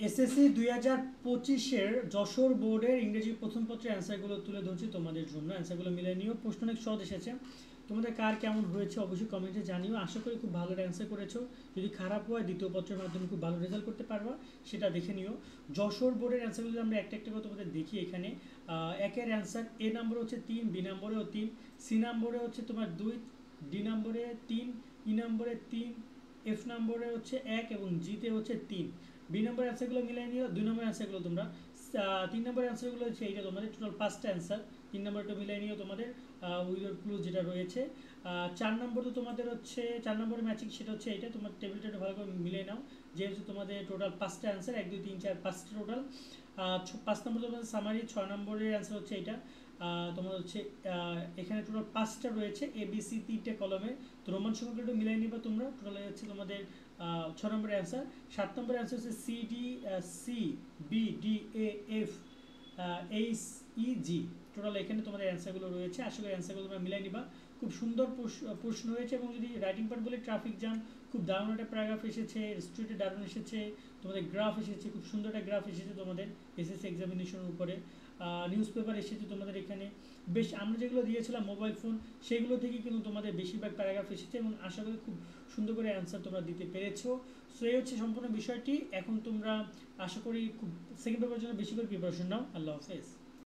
SSC 2025-এর Jessore বোর্ডের ইংরেজি প্রথম পত্রের অ্যান্সারগুলো তুলে ধরছি তোমাদের জন্য। অ্যান্সারগুলো মিলে নিও। প্রশ্ন অনেক সহজ এসেছে। তোমাদের কার কেমন হয়েছে অবশ্যই কমেন্টে জানিও। আশা করি খুব ভালো অ্যান্সার করেছো। যদি খারাপ হয় দ্বিতীয় পত্রের মাধ্যমে খুব ভালো রেজাল্ট করতে পারবা, সেটা দেখে নিও। যশোর বোর্ডের অ্যান্সারগুলো আমরা একটা একটা করে তোমাদের দেখি। এখানে একের অ্যান্সার এ নম্বরে হচ্ছে 3, বি নম্বরেও 3, সি নম্বরে হচ্ছে তোমার 2, ডি নম্বরে 3, ই নম্বরে 3, এফ নম্বরে হচ্ছে 1 এবং জিতে হচ্ছে 3। বি নম্বর অ্যান্সারগুলো মিলাই নিও। 2 নম্বর অ্যান্সারগুলো তোমরা 3 নম্বর অ্যান্সারগুলো হচ্ছে এইটা তোমাদের টোটাল 5টা অ্যান্সার। 3 নম্বরটা মিলাই নিও তোমাদের উইদাউট ক্লু যেটা রয়েছে। 4 নম্বর তো তোমাদের হচ্ছে 4 নম্বরের ম্যাচিং, সেটা হচ্ছে এইটা। তোমার টেবিলটা একটু ভালো করে মিলিয়ে নাও, যেহেতু তোমাদের টোটাল 5টা অ্যান্সার, 1 2 3 4 5টা টোটাল। 5 নম্বর তোমাদের সামারি। 6 নম্বরের অ্যান্সার হচ্ছে এইটা। তোমার হচ্ছে এখানে টোটাল 5টা রয়েছে, এ বি সি 3টে কলমে। তো রোমান সংখ্যাগুলো একটু মিলাই নিবা তোমরা। টোটাল হচ্ছে তোমাদের 6 নম্বরের অ্যান্সার। 7 নম্বরের অ্যান্সার হচ্ছে C D, C B D A F H E G. Total এখানে তোমাদের অ্যান্সারগুলো রয়েছে। আশা করি অ্যান্সারগুলো তোমরা মিলাই নিবা। খুব সুন্দর প্রশ্ন হয়েছে। এবং যদি রাইটিং পার্ট বলে ট্রাফিক জ্যাম, খুব দারুণ একটা প্যারাগ্রাফ এসেছে। স্ট্রিটে দারুণ এসেছে। তোমাদের গ্রাফ এসেছে, খুব সুন্দর একটা গ্রাফ এসেছে তোমাদের এসএসসি এক্সামিনেশনের উপরে। নিউজ পেপার এসেছে তোমাদের এখানে। বেশ আমরা যেগুলো দিয়েছিলাম মোবাইল ফোন, সেগুলো থেকেই কিন্তু তোমাদের বেশিরভাগ প্যারাগ্রাফ এসেছে। এবং আশা করি খুব সুন্দর করে অ্যান্সার তোমরা দিতে পেরেছো। সো এই হচ্ছে সম্পূর্ণ বিষয়টি। এখন তোমরা আশা করি খুব সেকেন্ড পেপারের জন্য বেশি করে প্রিপারেশন নাও। আল্লাহ হাফেজ।